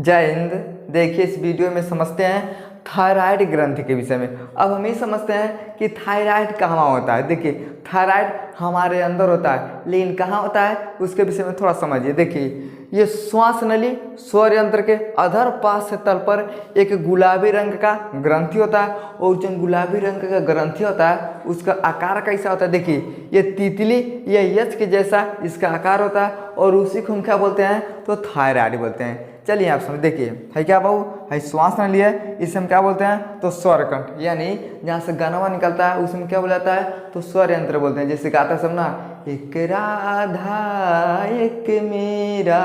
जय हिंद। देखिए इस वीडियो में समझते हैं थायराइड ग्रंथि के विषय में। अब हम ये समझते हैं कि थायराइड कहाँ होता है। देखिए थायराइड हमारे अंदर होता है, लेकिन कहाँ होता है उसके विषय में थोड़ा समझिए। देखिए ये श्वास नली स्वर यंत्र के अधर पार्श्व तल पर एक गुलाबी रंग का ग्रंथि होता है, और जो गुलाबी रंग का ग्रंथि होता है उसका आकार कैसा होता है। देखिए ये तितली या यश के जैसा इसका आकार होता है, और उसी को हम क्या बोलते हैं तो थायराइड बोलते हैं। चलिए आप समझ। देखिए है क्या बाबू, है श्वास नली है, इसे हम क्या बोलते हैं तो स्वरकंठ, यानी जहाँ से गाना निकलता है उसमें क्या बोला जाता है तो स्वर यंत्र बोलते हैं। जैसे गाता है सब ना, एक राधा एक मेरा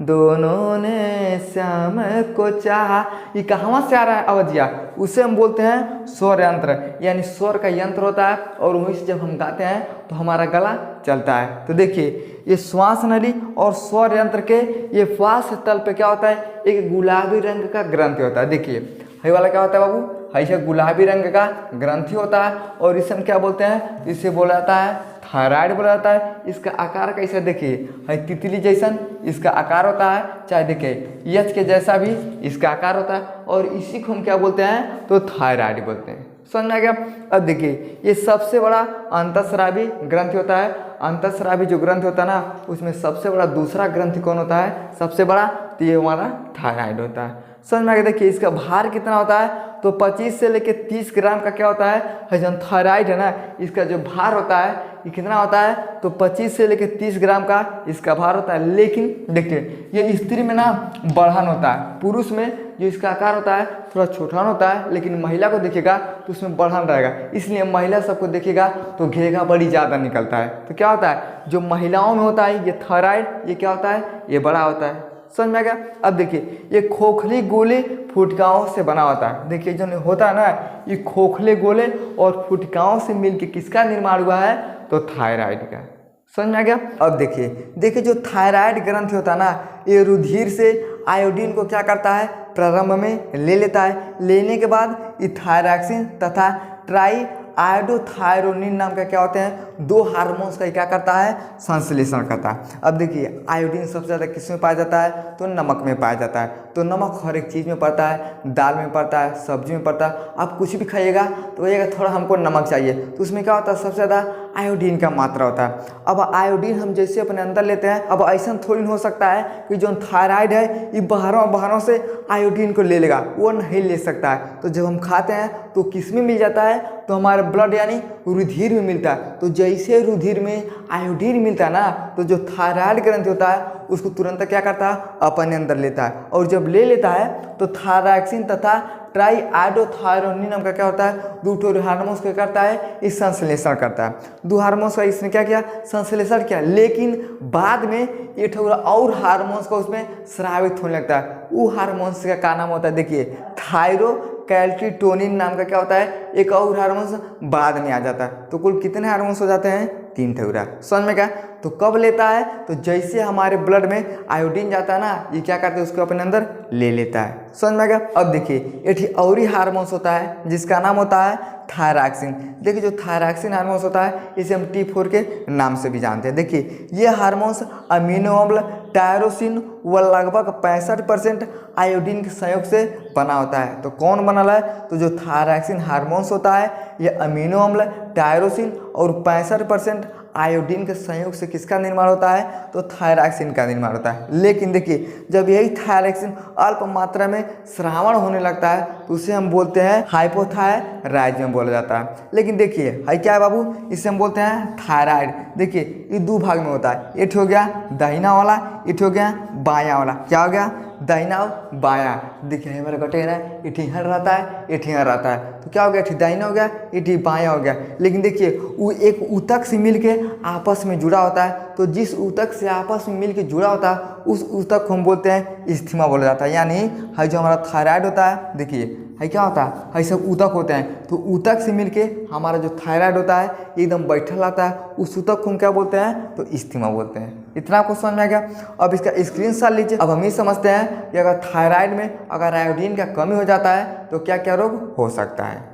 दोनों ने श्याम को चाहा, ये कहाँ से आ रहा है अवधिया, उसे हम बोलते हैं स्वर यंत्र, यानी स्वर का यंत्र होता है, और वहीं से जब हम गाते हैं तो हमारा गला चलता है। तो देखिए ये श्वास नली और स्वर यंत्र के ये पार्श्व तल पे क्या होता है, एक गुलाबी रंग का ग्रंथि होता है। देखिए ये वाला क्या होता है बाबू, ऐसा गुलाबी रंग का ग्रंथि होता है, और इसे हम क्या बोलते हैं, इसे बोला जाता है थायराइड बोला जाता है। इसका आकार कैसा, देखिए है तितली जैसन इसका आकार होता है, चाहे देखिए यच के जैसा भी इसका आकार होता है, और इसी को हम क्या बोलते हैं तो थायराइड बोलते हैं। समझ में आ गया। अब देखिए ये सबसे बड़ा अंतःस्रावी ग्रंथि होता है। अंतःस्रावी जो ग्रंथि होता है ना, उसमें सबसे बड़ा दूसरा ग्रंथि कौन होता है, सबसे बड़ा, तो ये हमारा थायराइड होता है। समझ में आ गया। देखिए इसका भार कितना होता है तो 25 से लेकर 30 ग्राम का क्या होता है जो थायराइड है ना, इसका जो भार होता है ये कितना होता है तो 25 से लेकर 30 ग्राम का इसका भार होता है। लेकिन देखिए ये स्त्री में ना बढ़न होता है, पुरुष में जो इसका आकार होता है थोड़ा छोटा होता है, लेकिन महिला को देखिएगा तो उसमें बढ़न रहेगा, इसलिए महिला सबको देखिएगा तो घेगा बड़ी ज़्यादा निकलता है। तो क्या होता है जो महिलाओं में होता है ये थायराइड, ये क्या होता है ये बड़ा होता है। समझ में आ गया। अब देखिए ये खोखली गोले फुटकाओं से बना होता है। देखिए जो होता है ना ये खोखले गोले और फुटकाओं से मिलकर किसका निर्माण हुआ है तो थायराइड का। समझ में आ गया। अब देखिए जो थायराइड ग्रंथि होता है ना, ये रुधिर से आयोडीन को क्या करता है प्रारंभ में ले लेता है, लेने के बाद ये थायरॉक्सिन तथा ट्राई आयोडोथायरोनिन नाम का क्या होते हैं दो हार्मोन्स का क्या करता है संश्लेषण करता है। अब देखिए आयोडीन सबसे ज़्यादा किस में पाया जाता है तो नमक में पाया जाता है। तो नमक हर एक चीज़ में पड़ता है, दाल में पड़ता है, सब्जी में पड़ता है। आप कुछ भी खाइएगा तो ये थोड़ा हमको नमक चाहिए, तो उसमें क्या होता है सबसे ज़्यादा आयोडीन का मात्रा होता है। अब आयोडीन हम जैसे अपने अंदर लेते हैं, अब ऐसा थोड़ी हो सकता है कि जो थायराइड है ये बाहरों से आयोडीन को ले लेगा, वो नहीं ले सकता है। तो जब हम खाते हैं तो किस में मिल जाता है तो हमारे ब्लड यानी रुधिर में मिलता है। तो जैसे रुधिर में आयोडीन मिलता है ना, तो जो थायराइड ग्रंथि होता है उसको तुरंत क्या करता है अपने अंदर लेता है, और जब ले लेता है तो थायरॉक्सिन तथा ट्राई आयोडोथायरोनिन नाम का क्या होता है दो हार्मोन्स क्या करता है इस संश्लेषण करता है। दो हार्मोन्स का इसने क्या किया संश्लेषण किया, लेकिन बाद में ये थोड़ा और हार्मोन्स का उसमें स्रावित होने लगता है। वो हार्मोन्स का क्या नाम होता है देखिए थायरोकैल्सिटोनिन नाम का क्या होता है एक और हार्मोन्स बाद में आ जाता है। तो कुल कितने हार्मोन्स हो जाते हैं 3 ठुरा। समझ में क्या। तो कब लेता है तो जैसे हमारे ब्लड में आयोडीन जाता है ना, ये क्या करते हैं उसको अपने अंदर ले लेता है। समझ में गया। अब देखिए एक और ही हार्मोन्स होता है जिसका नाम होता है थायरॉक्सिन। देखिए जो थायरॉक्सिन हार्मोन्स होता है इसे हम T4 के नाम से भी जानते हैं। देखिए ये हार्मोन्स अमीनो अम्ल टायरोसिन व लगभग 65% आयोडीन के संयोग से बना होता है। तो कौन बना है तो जो थायरॉक्सिन हार्मोन्स होता है ये अमीनो अम्ल टायरोसिन और 65% आयोडीन के संयोग से किसका निर्माण होता है तो थायरॉक्सिन का निर्माण होता है। लेकिन देखिए जब यही थायरॉक्सिन अल्प मात्रा में श्रावण होने लगता है तो उसे हम बोलते हैं हाइपोथायराइडिज्म बोला जाता है। लेकिन देखिए है क्या है बाबू, इसे हम बोलते हैं थायराइड। देखिए ये 2 भाग में होता है, एक हो गया दाहिना वाला, एक हो गया बायां वाला। क्या हो गया दाहिना और बायां। देखिए हमारा गटेरा है ये ठीक रहता है ये ठीक रहता है, तो क्या हो गया ठीक दाहिना हो गया ये ठीक बायां हो गया। लेकिन देखिए वो एक ऊतक से मिलके आपस में जुड़ा होता है, तो जिस ऊतक से आपस में मिलके जुड़ा होता है उस ऊतक को हम बोलते हैं इस्थीमा बोला जाता है। यानी है जो हमारा थायराइड होता है देखिए है क्या होता है सब ऊतक होते हैं, तो ऊतक से मिलके हमारा जो थायराइड होता है एकदम बैठा रहता है, उस ऊतक को हम क्या बोलते हैं तो इस्थीमा बोलते हैं। इतना आपको समझ में आ गया। अब इसका स्क्रीनशॉट लीजिए। अब हम ही समझते हैं कि अगर थायराइड में अगर आयोडीन का कमी हो जाता है तो क्या क्या रोग हो सकता है।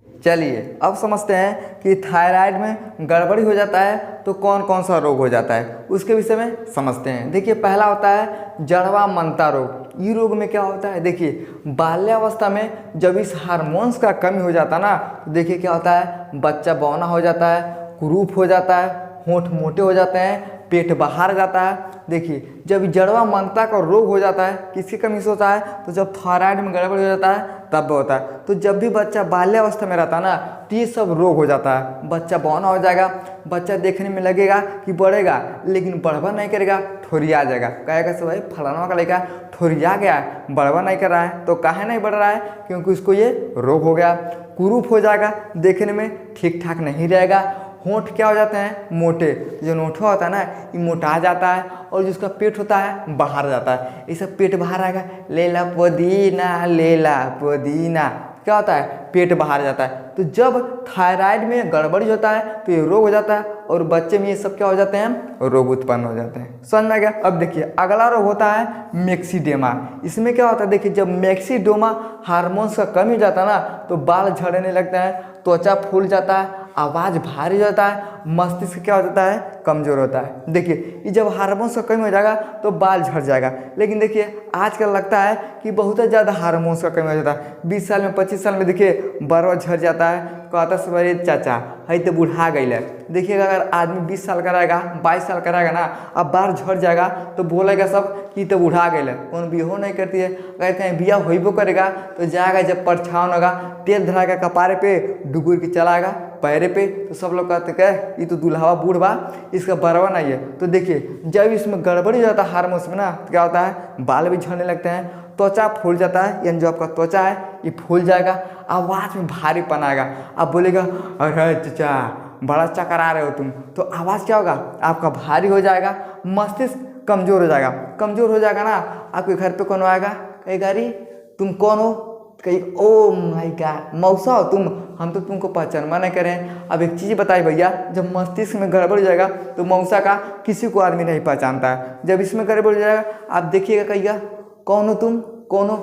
चलिए अब समझते हैं कि थायराइड में गड़बड़ी हो जाता है तो कौन कौन सा रोग हो जाता है, उसके विषय में समझते हैं। देखिए पहला होता है जड़वा मनता रोग, ये रोग में क्या होता है, देखिए बाल्यावस्था में जब इस हार्मोन्स का कमी हो जाता है ना, तो देखिए क्या होता है, बच्चा बौना हो जाता है, कुरूप हो जाता है, होंठ मोटे हो जाते हैं, पेट बाहर जाता है। देखिए जब जड़वा मांगता का रोग हो जाता है, किसकी कमी से होता है, तो जब थायराइड में गड़बड़ हो जाता है तब होता है। तो जब भी बच्चा बाल्यावस्था में रहता है ना, तो ये सब रोग हो जाता है। बच्चा बौना हो जाएगा, बच्चा देखने में लगेगा कि बढ़ेगा, लेकिन बढ़वा नहीं करेगा, ठोरिया जाएगा। कहेगा से भाई फलाना का लड़का ठोरिया गया है, बढ़वा नहीं कर रहा है, तो काहे नहीं बढ़ रहा है, क्योंकि उसको ये रोग हो गया। कुरूप हो जाएगा, देखने में ठीक ठाक नहीं रहेगा। होंठ क्या हो जाते हैं, मोटे, जो नोठा होता है ना ये मोटा जाता है, और जिसका पेट होता है बाहर जाता है। ये सब पेट बाहर आएगा, लेला पुदीना, लेला पुदीना, क्या होता है, पेट बाहर जाता है। तो जब थायराइड में गड़बड़ी होता है तो ये रोग हो जाता है, और बच्चे में ये सब क्या हो जाते हैं, रोग उत्पन्न हो जाते हैं। समझ में आ गया। अब देखिए अगला रोग होता है मैक्सिडेमा। इसमें क्या होता है, देखिए जब मैक्सिडोमा हार्मोन्स का कमी हो जाता है ना, तो बाल झड़ने लगता है, त्वचा फूल जाता है, आवाज़ भारी हो जाता है, मस्तिष्क क्या हो जाता है, कमज़ोर होता है। देखिए ये जब हार्मोन्स का कमी हो जाएगा तो बाल झड़ जाएगा। लेकिन देखिए आजकल लगता है कि बहुत ज़्यादा हार्मोन्स का कमी हो जाता है। 20 साल में 25 साल में देखिए बारवा झड़ जाता है, कहता से बड़े चाचा है तो बूढ़ा गई है। देखिएगा अगर आदमी 20 साल का रहेगा, 22 साल का रहेगा ना, अब बाल झड़ जाएगा तो बोलेगा सब कि तो बूढ़ा गई है, कौन बिहो नहीं करती है। अगर कहीं बिया होइबो करेगा तो जाएगा, जब परछावन होगा तेल धराएगा कपारे पे, डुबुर के चलाएगा पैरे पे, तो सब लोग कहते हैं ये तो दुल्हावा बूढ़ बा, इसका बरवा नहीं है। तो देखिए जब इसमें गड़बड़ी हो जाता है हार्मोन्स में ना, तो क्या होता है, बाल भी झड़ने लगते हैं, त्वचा फूल जाता है, यानी जो आपका त्वचा है ये फूल जाएगा, आवाज़ में भारीपन आएगा। आप बोलेगा अरे चाचा बड़ा चकरा रहे हो तुम, तो आवाज़ क्या होगा, आपका भारी हो जाएगा, मस्तिष्क कमज़ोर हो जाएगा। कमज़ोर हो जाएगा ना, आपके घर पे कौन आएगा, कहेगा अरे तुम कौन हो, कहीं ओ माय गॉड मौसा हो तुम, हम तो तुमको पहचानवा नहीं करें। अब एक चीज़ बताइए भैया, जब मस्तिष्क में गड़बड़ हो जाएगा तो मौसा का किसी को आदमी नहीं पहचानता है। जब इसमें गड़बड़ हो जाएगा आप देखिएगा, कहिएगा कौन हो तुम, कौन हो,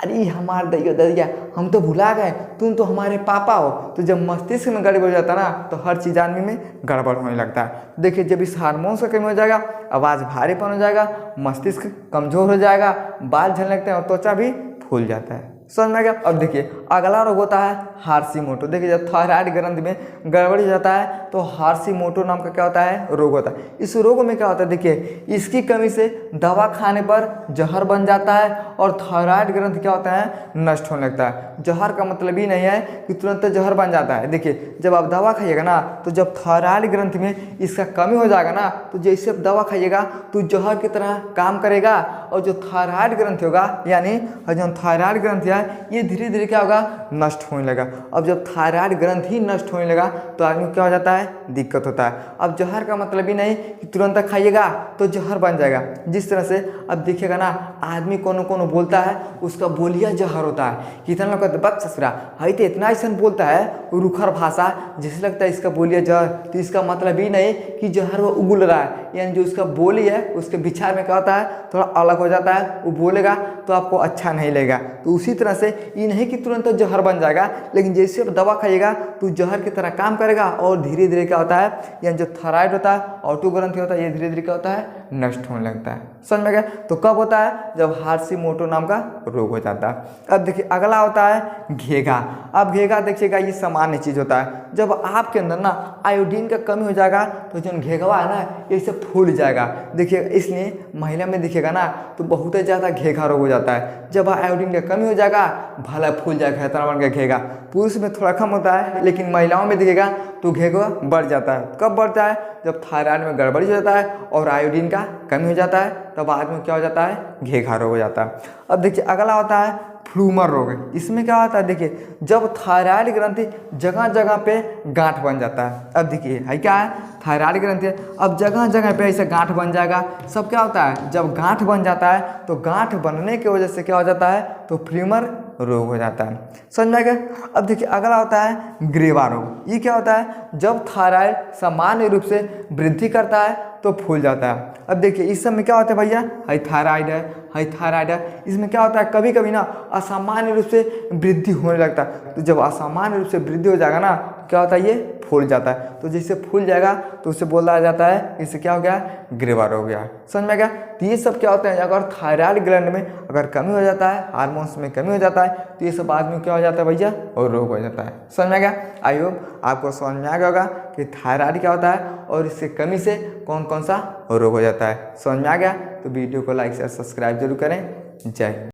अरे हमारे दैया दैया हम तो भुला गए, तुम तो हमारे पापा हो। तो जब मस्तिष्क में गड़बड़ हो जाता है ना, तो हर चीज़ आदमी में गड़बड़ होने लगता है। देखिए जब इस हार्मोन्स का कमी हो जाएगा, आवाज़ भारीपन हो जाएगा, मस्तिष्क कमज़ोर हो जाएगा, बाल झड़ने लगते हैं और त्वचा भी फूल जाता है। समझ में आ गया। अब देखिए अगला रोग होता है हार्शिमोटो। देखिए जब थायराइड ग्रंथि में गड़बड़ी हो जाता है तो हार्शिमोटो नाम का क्या होता है, रोग होता है। इस रोग में क्या होता है, देखिए इसकी कमी से दवा खाने पर जहर बन जाता है, और थायराइड ग्रंथि क्या होता है, नष्ट होने लगता है। जहर का मतलब ही नहीं है कि तुरंत जहर बन जाता है। देखिए जब आप दवा खाइएगा ना, तो जब थायराइड ग्रंथि में इसका कमी हो जाएगा ना, तो जैसे आप दवा खाइएगा तो जहर की तरह काम करेगा, और जो थायराइड ग्रंथि होगा, यानी जो थायराइड ग्रंथि है ये धीरे धीरे क्या होगा, नष्ट होने लगा। अब जब थायराइड ग्रंथि नष्ट होने लगा तो आदमी क्या हो जाता है, दिक्कत होता है। अब जहर का मतलब ही नहीं कि तुरंत खाइएगा तो जहर बन जाएगा। जिस तरह से अब देखिएगा ना, आदमी कोनो कोनो बोलता है उसका बोलिया जहर होता है। कितना लोग कहते बक ससुरा है तो इतना ऐसा बोलता है रुखर भाषा, जैसे लगता है इसका बोलिया जहर। तो इसका मतलब ही नहीं कि जहर वो उगल रहा है, यानी जो उसका बोली है उसके विचार में क्या होता है, थोड़ा अलग हो जाता है। वो बोलेगा तो आपको अच्छा नहीं लगेगा। तो उसी तरह से ये नहीं कि तुरंत तो जहर बन जाएगा, लेकिन जैसे आप दवा खाइएगा तो जहर की तरह काम करेगा, और धीरे धीरे क्या होता है, यानी जो थायराइड होता है, ऑटो ग्रंथि होता है, ये धीरे धीरे क्या होता है, नष्ट होने लगता है। समझ में गया। तो कब होता है, जब हार्शिमोटो नाम का रोग हो जाता है। अब देखिए अगला होता है घेगा। अब घेगा देखिएगा ये सामान्य चीज़ होता है। जब आपके अंदर ना आयोडीन का कमी हो जाएगा तो जो घेगवा है ना ये सब फूल जाएगा। देखिए इसलिए महिला में दिखेगा ना तो बहुत ही ज़्यादा घेगा रोग हो जाता है। जब आयोडीन का कमी हो जाएगा भला फूल जाएगा, इतना बन के घेगा। पुरुष में थोड़ा कम होता है, लेकिन महिलाओं में दिखेगा तो घेगा बढ़ जाता है। कब बढ़ता है, जब थायराइड में गड़बड़ी हो जाता है और आयोडीन का कमी हो जाता है, तब आदमी क्या हो जाता है, घेगा रोग हो जाता है। अब देखिए अगला होता है फ्लूमर रोग। इसमें क्या होता है, देखिए जब थायराइड ग्रंथि जगह जगह पे गांठ बन जाता है। अब देखिए है क्या है, थायराइड ग्रंथि है, अब जगह जगह पे ऐसे गांठ बन जाएगा। सब क्या होता है, जब गांठ बन जाता है तो गांठ बनने की वजह से क्या हो जाता है, तो फ्लूमर रोग हो जाता है। समझ में आ गया। अब देखिए अगला होता है ग्रेवा रोग। ये क्या होता है, जब थायराइड सामान्य रूप से वृद्धि करता है तो फूल जाता है। अब देखिए इस समय क्या होता है भैया, हाई थायराइड है, थायराइड है, इसमें क्या होता है कभी कभी ना असामान्य रूप से वृद्धि होने लगता है। तो जब असामान्य रूप से वृद्धि हो जाएगा ना, क्या होता है, ये फूल जाता है। तो जैसे फूल जाएगा तो उसे बोला जाता है इससे क्या हो गया, ग्रेवर हो गया। समझ में गया। तो ये सब क्या होता है, अगर थायराइड ग्लैंड में अगर कमी हो जाता है, हार्मोन्स में कमी हो जाता है, तो ये सब आदमी क्या हो जाता है भैया, और रोग हो जाता है। समझ में गया। आई होप आपको समझ में आ गया होगा कि थायराइड क्या होता है और इससे कमी से कौन कौन सा रोग हो जाता है। समझ में आ गया। तो वीडियो को लाइक शेयर सब्सक्राइब जरूर करें। जय हिंद।